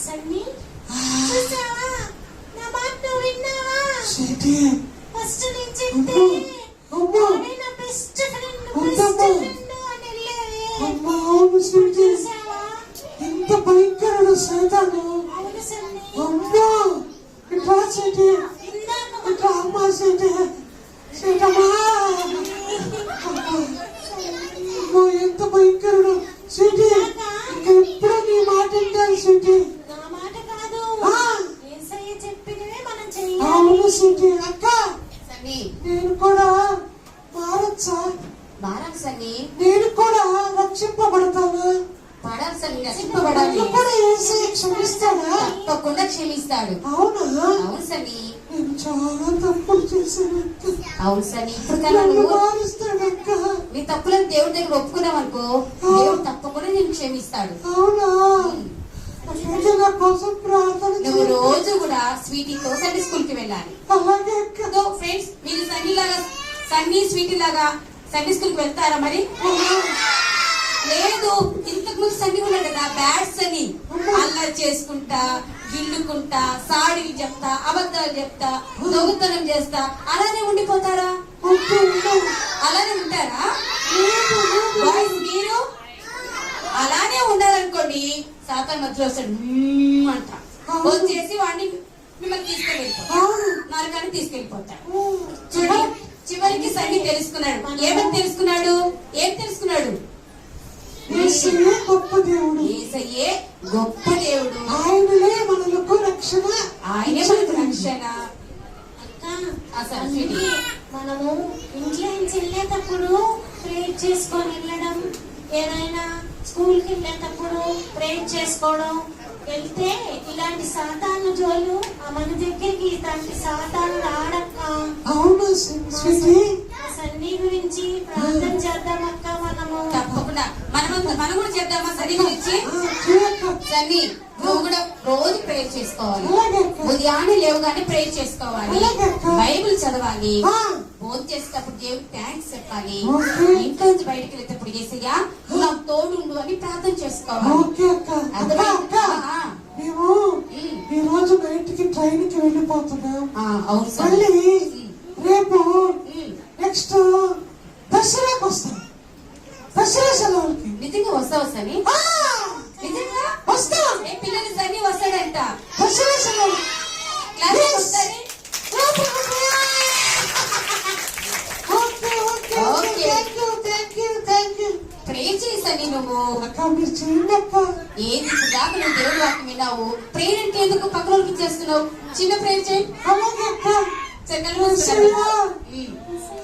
సన్నీ చూసావా? నా మాట నువ్వు విన్నావా? ఫస్ట్ నుంచి నా బెస్ట్ ఫ్రెండ్ అని వెళ్ళావే. చూసావా? ఎంత భయంకరుడు సైతాను. అవును సన్నీ. అమ్మో ఇట్లా సీటీ, ఇట్లా అమ్మా సీటీ, సీతమ్మా. అమ్మో ఎంత భయంకరుడు సీటీ. ఎప్పుడు నీ మాట వింటాను సీటీ. నా మాట కాదు, యేసయ్య చెప్పినవే మనం అవును చెయ్యాలి. సీటీ. అక్క సన్నీ నేను కూడా మారచ్చా? మారాలి సన్నీ. నేను కూడా రక్షింపబడతాను. పడాలి సన్నీ, రక్షింపబడాలి. నన్ను కూడా యేసయ్య క్షమిస్తాడా? తప్పకుండా క్షమిస్తాడు. అవునా? అవును సన్నీ. నేను చాలా తప్పులు చేశాను. అవును సన్నీ. ఇప్పుడు కన్నా నన్ను నువ్వు మారుస్తాడక్క. నీ తప్పులను దేవుడి దగ్గర ఒప్పుకున్నావు అనుకో, దేవుడు తప్పకుండా నేను క్షమిస్తాడు. అవునా? అట్లయితే నా కోసం ప్రార్థన నువ్వు చేయండి. రోజు కూడా స్వీటీతో సండే స్కూల్ కి వెళ్ళాలి. అలాగే అక్క. సో ఫ్రెండ్స్, మీరు సన్నీ స్వీటీ లాగా సండే స్కూల్ కి వెళ్తారా? మరి లేదు. ఇంతకు ముందు సన్నీ ఉన్నాడు కదా, బ్యాడ్స్ అని అల్లరి చేసుకుంటా, గిల్లుకుంటా, సాడీలు చెప్తా, అబద్ధాలు చెప్తా, దొంగతనం చేస్తా, అలానే ఉండిపోతారా? అలానే ఉంటారా? బాయ్స్ మీరు అలానే ఉండాలనుకోండి, సాతాను మధ్యలో వస్తాడు అంట, వచ్చేసి వాడిని మిమ్మల్ని తీసుకెళ్ళిపోతాడు, నరకాన్ని తీసుకెళ్ళిపోతాడు. చూడండి, చివరికి సన్నీ తెలుసుకున్నాడు. ఏమని తెలుసుకున్నాడు? ఏం తెలుసుకున్నాడు? యేసయ్యే గొప్ప దేవుడు. యేసయ్యే గొప్ప దేవుడు. ఆయనలే మనలకు రక్షణ. ఆయనే మనకు రక్షణ. అసలు మనము ఇంట్లో నుంచి వెళ్ళేటప్పుడు ప్రేయర్ చేసుకొని వెళ్ళడం, ఏదైనా స్కూల్కి వెళ్ళేటప్పుడు ప్రేయర్ చేసుకోవడం, వెళ్తే ఇలాంటి సాతాను జోలు మన దగ్గరికి ఇలాంటి సాతాను రాడక్క. అవును స్వీటీ. సన్నీ గురించి ప్రార్థన చేద్దాం అక్క. మనము తప్పకుండా మనం కూడా చేద్దామా సన్నీ గురించి? చేయక్క. సన్నీ నువ్వు కూడా రోజు ప్రేయర్ చేసుకోవాలి. అలాగే అక్క. ఉదయాన్నే లేవగానే ప్రేయర్ చేసుకోవాలి. అలాగే అక్క. బైబిల్ చదవాలి. ఆ. భోజనం చేసేటప్పుడు దేవుడికి థ్యాంక్స్ చెప్పాలి. ఓకే. ఇంట్లో నుంచి బయటకు వెళ్ళేటప్పుడు ఏసయ్యా నువ్వు నాకు తోడు ఉండు అని ప్రార్థన చేసుకోవాలి. ఓకే అక్క. అక్క అర్థమైందా? అక్క మేము ఈ రోజు నైట్కి ట్రైన్ కి వెళ్ళిపోతున్నాం. అవును సార్. మళ్ళీ రేపు నెక్స్ట్ దసరాకి వస్తాం. దసరా సెలవులకి నిజంగా వస్తావా సని? ఆ, నిజంగా వస్తాం. ఏ పిల్లలు సని వస్తాడంట. దసరా సెలవులు క్లాస్ Yes. వస్తాని? Okay okay okay. Thank you prayer చేసాని నువ్వు. అక్క మీరు చేయండి అక్క. ఏది ఇప్పుడు దాకా నువ్వు దేవుడి వాక్యం విన్నావు. ప్రేయర్ అంటే ఎందుకు పక్కన వాళ్ళకి ఇచ్చేస్తున్నావు? చిన్న ప్రేయర్ చేయి. అలాగే అక్క. సరే, కళ్ళు మూసుకోవాలి.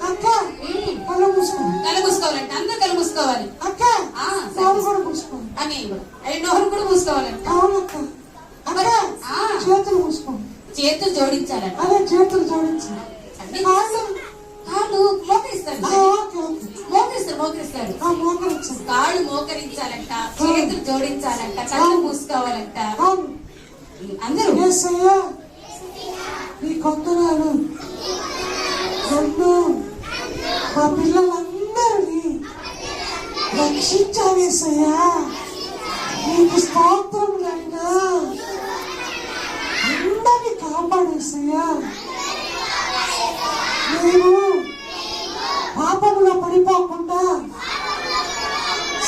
అక్క కళ్ళు మూసుకోండి. కళ్ళు మూసుకోవాలంట. అందరూ కళ్ళు మూసుకోవాలి. అక్క ఆ, సరే. నోరు కూడా మూసుకోండి. అని నోరు కూడా మూసుకోవాలంట. అవునక్క. అక్క ఆ. చేతులు మూసుకోండి. చేతులు జోడించాలంట. అదే చేతులు జోడించండి. అన్ని కాళ్ళు కాళ్ళు మోకరిస్తారు. Okay okay. మోకరిస్తారు. మోకరించండి. కాళ్ళు మోకరించాలంట. చేతులు జోడించాలంట. కళ్ళు మూసుకోవాలంట. అవును. అందరూ యేసయ్యా నీ కొందనాలు నన్ను మా పిల్లలందరినీ రక్షించావేసయ్యా. నీకు స్తోత్రములైనా అందరినీ కాపాడేసయ్యా. మేము పాపంలో పడిపోకుండా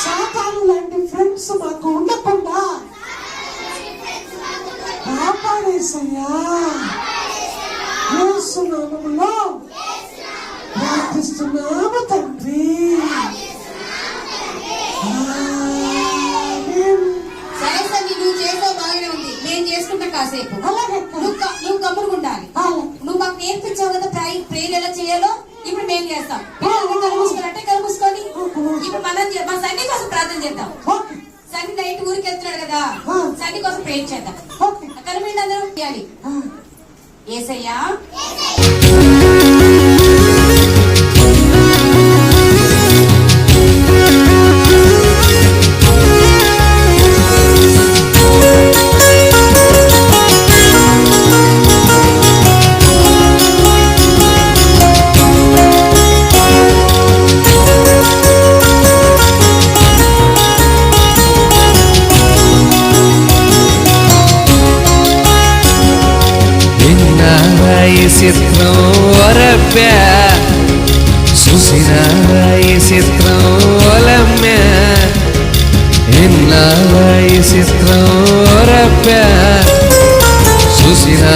సాతాను లాంటి ఫ్రెండ్స్ మాకు ఉండకుండా కాపాడేసయ్యా. యేసు నామములో ప్రార్థిస్తున్నాము తండ్రి. ఆమేన్. సరే సరే, నువ్వు చేసావు బాగానే ఉంది. నేను చేసుకుంటా కాసేపు. అలాగే అక్క. నువ్వు గమ్మునుగా ఉండాలి. అలాగే. నువ్వు మాకు నేర్పించావు కదా ప్రేయర్ ఎలా చేయాలో. ఇప్పుడు మేము చేస్తాం. పిల్లలు కళ్ళు మూసుకోవాలంటే కళ్ళు మూసుకొని ఇప్పుడు మా సన్ని కోసం ప్రార్థన చేద్దాం. ఓకే సన్ని నైట్ ఊరికి వెళ్తున్నాడు కదా, సన్ని కోసం ప్రేయర్ చేద్దాం. ఓకే. కళ్ళు మీద అందరూ చేయాలి. ఏసయ్యా ఈ చిత్రం ఒరబ్బా చూసినా ఈ చిత్రం ఒలమ్మే ఎన్నా ఈ చిత్రం ఒరబ్బా చూసినా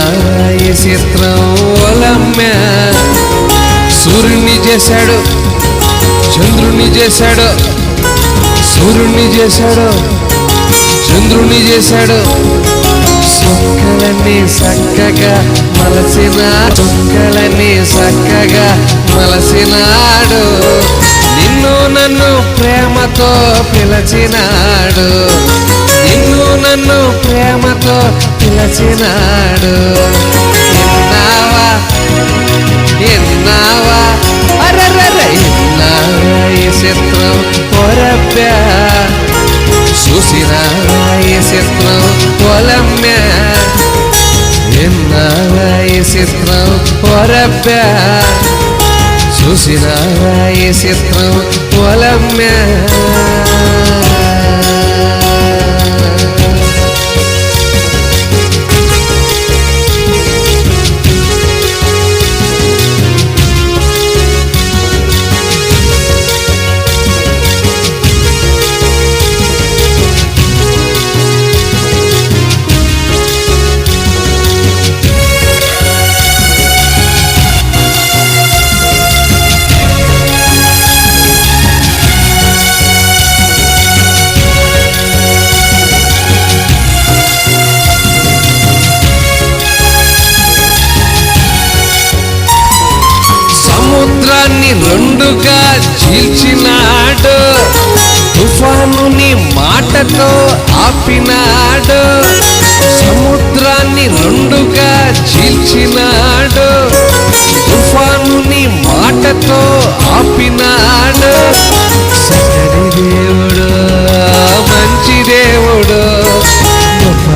ఈ చిత్రం ఒలమ్మే సూర్యుని చేశాడు చంద్రుణ్ణి చేశాడు సూర్యుణ్ణి చేశాడు చంద్రుణ్ణి చేశాడు చుక్కలన్నీ చక్కగా మలసిన చుక్కలన్నీ చక్కగా మలసినాడు నిన్ను నన్ను ప్రేమతో పిలచినాడు నిన్ను నన్ను ప్రేమతో పిలచినాడు ఎన్నావా ఎన్నావా అరరర ఎన్నావా ఈ చిత్రం పొరబ్బా చూసినా ఈ చిత్రం పొలమ్మే ఎన్నావా ఈ చిత్రం పొరబ్బా చూసినా ఈ చిత్రం పొలమ్మే సముద్రాన్ని రెండుగా చీల్చినాడు తుఫానుని మాటతో ఆపినాడు సముద్రాన్ని రెండుగా చీల్చినాడు తుఫానుని మాటతో ఆపినాడు సకరి దేవుడు మంచి దేవుడు గొప్ప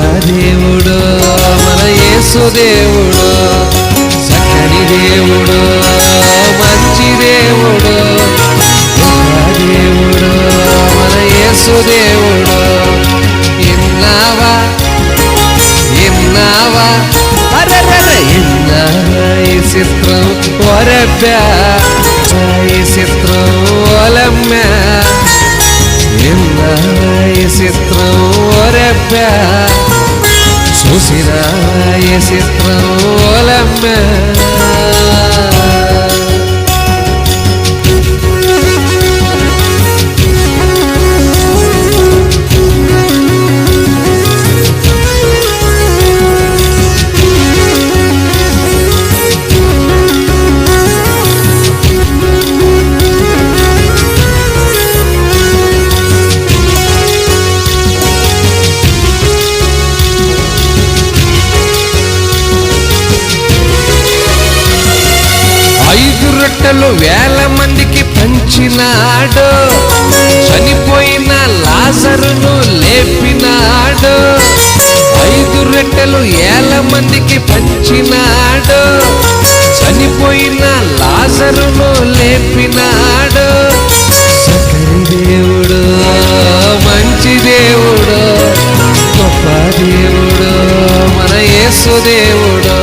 చిత్రం ఒరబ్బా ఈ చిత్రం ఒలమ్మా నిన్న ఈ చిత్రం ఒరబ్బా చూసిన ఈ చిత్రం ఒలమ్మా వేల మందికి పంచినాడు చనిపోయిన లాజరును లేపినాడు 5 రొట్టెలు 1,000 మందికి పంచినాడు చనిపోయిన లాజరును లేపినాడు సకరి దేవుడు మంచి దేవుడు గొప్ప దేవుడు మన యేసు దేవుడు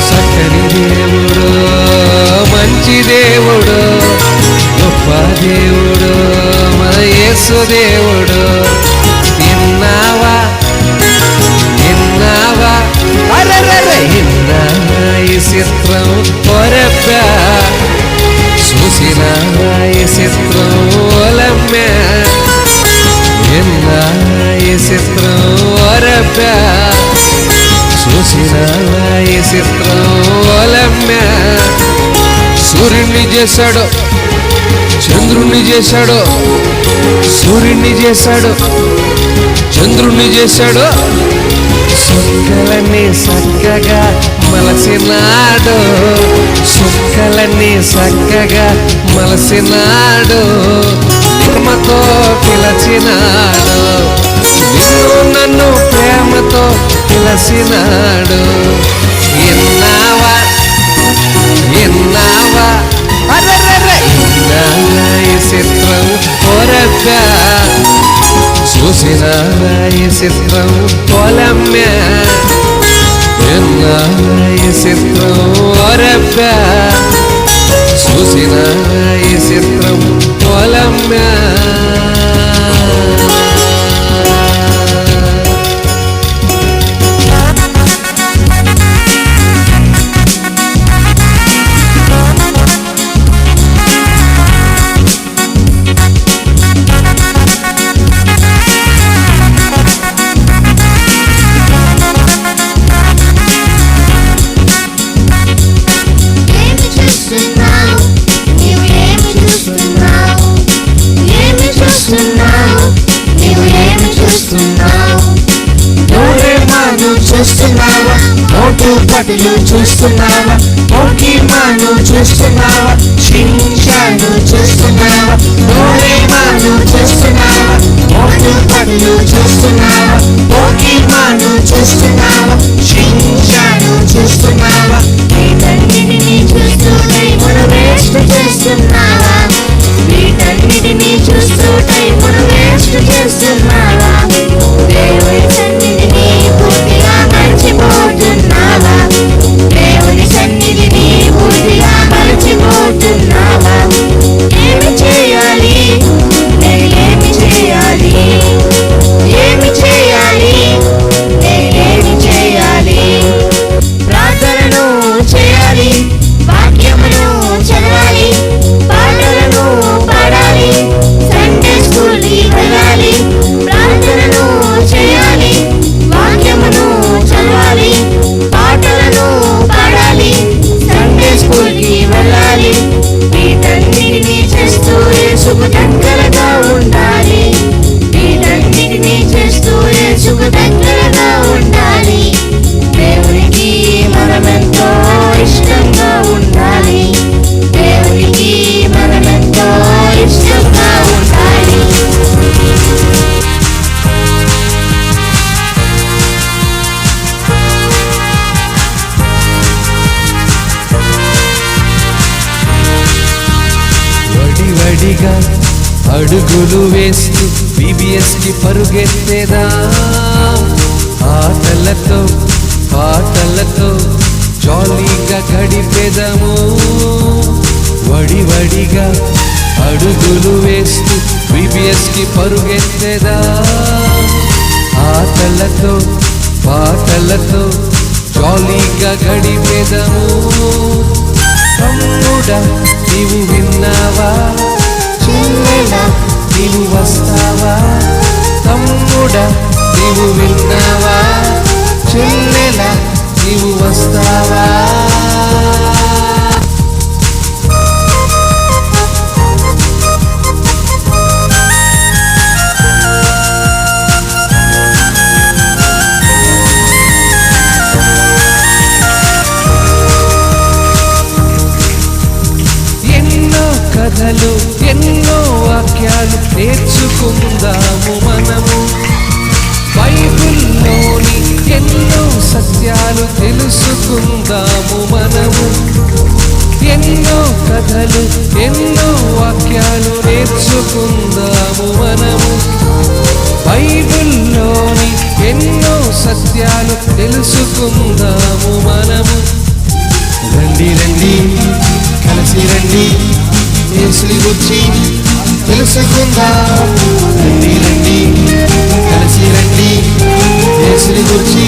సకరి దేవుడు మంచి దేవుడు గొప్ప దేవుడు మన యేసు దేవుడు విన్నావా విన్నావా అరెరెరె విన్నా ఈ చిత్రం ఒరబ్బా చూసిన ఈ చిత్రం ఒలమ్మా విన్నా ఈ చిత్రం ఒరబ్బా చూసిన ఈ చిత్రం ఒలమ్మా సూర్యుడిని చేశాడు చంద్రుణ్ణి చేశాడు సూర్యుడిని చేశాడు చంద్రుణ్ణి చేశాడు సుక్కలన్నీ చక్కగా మలసినాడు సుక్కలన్నీ చక్కగా మలసినాడు ప్రేమతో పిలచినాడు నిన్ను నన్ను ప్రేమతో పిలచినాడు విన్నావా విన్నావా అరెరెరె విన్నా ఈ చిత్రం ఒరబ్బా చూసిన ఈ చిత్రం ఒలమ్మా విన్నా ఈ చిత్రం ఒరబ్బా చూసిన ఈ చిత్రం ఒలమ్మా చూస్తున్నావా మోటు పటులు చూస్తున్నావా పోకీమాను చూస్తున్నావా షించాను చూస్తున్నావా డోరేమాను చూస్తున్నావా మోటు పటులు చూస్తున్నావా పోకీమాను చూస్తున్నావా షించాను చూస్తున్నావా వీటన్నిటిని చూస్తూ టైమును వేస్ట్ చేస్తున్నావా వీటన్నిటిని చూస్తూ టైమును వేస్ట్ చేస్తున్నావా దేవుని సన్నిధిని పూర్తిగా మర్చిపోతున్నావా దేవుని సన్నిధిని పూర్తిగా మర్చిపోతున్నావా ఏమి చేయాలి నేనేమి చేయాలి ఏమి చేయాలి నేనేమి చేయాలి ప్రార్థనను చేయాలి వాక్యమును చదవాలి పాటలను పాడాలి సండే స్కూల్కి వెళ్ళాలి ప్రార్థనను చేయాలి వాక్యమును చదవాలి పాటలను పాడాలి సండే స్కూల్కి వెళ్ళాలి వీటన్నిటిని చేస్తూ యేసుకు దగ్గరగా ఉండాలి వీటన్నిటిని చేస్తూ యేసుకు దగ్గరగా ఉండాలి దేవునికి మనమెంతో ఇష్టంగా ఉండాలి దేవునికి మనమెంతో ఇష్టంగా ఉండాలి వడివడిగా అడుగులు వేస్తూ BBSకి పరుగెత్తేదా ఆటలతో పాటలతో జాలీగా గడిపెదము. వడివడిగా అడుగులు వేస్తూ VBS కి పరుగెత్తెదా. ఆటలతో పాటలతో జాలీగా గడిపెదము. తమ్ముడా నీవు విన్నావా, చెల్లెలా నీవు వస్తావా. తమ్ముడా నీవు విన్నావా, చెల్లెలా నీవు వస్తావా. ఎన్నో కథలు ఎన్నో వాక్యాలు నేర్చుకుందాము మనము. బైబిల్లోని ఎన్నో సత్యాలు తెలుసుకుందాము మనము. ఎన్నో కథలు ఎన్నో వాక్యాలు నేర్చుకుందాము మనము. బైబిల్లోని ఎన్నో సత్యాలు తెలుసుకుందాము మనము. రండి రండి కలిసి రండి యేసుని గూర్చి తెలుసుకుందాం. రండి రండి కలిసి రండి యేసుని గూర్చి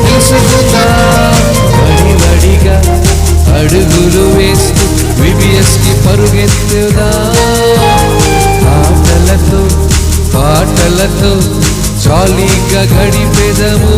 తెలుసుకుందాం. వడివడిగా అడుగులు వేస్తూ VBS కి పరుగెత్తుదాం. ఆటలతో పాటలతో జాలీగా గడిపెదము.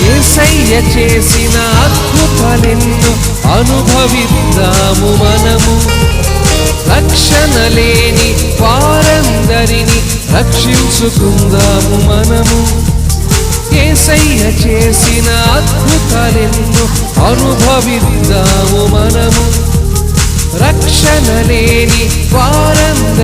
యేసయ్య చేసిన అద్భుతాలెన్నో అనుభవిద్దాము మనము. రక్షణ లేని వారందరిని రక్షించుకుందాము మనము. యేసయ్య చేసిన అద్భుతాలెన్నో అనుభవిద్దాము మనము. రక్షణ లేని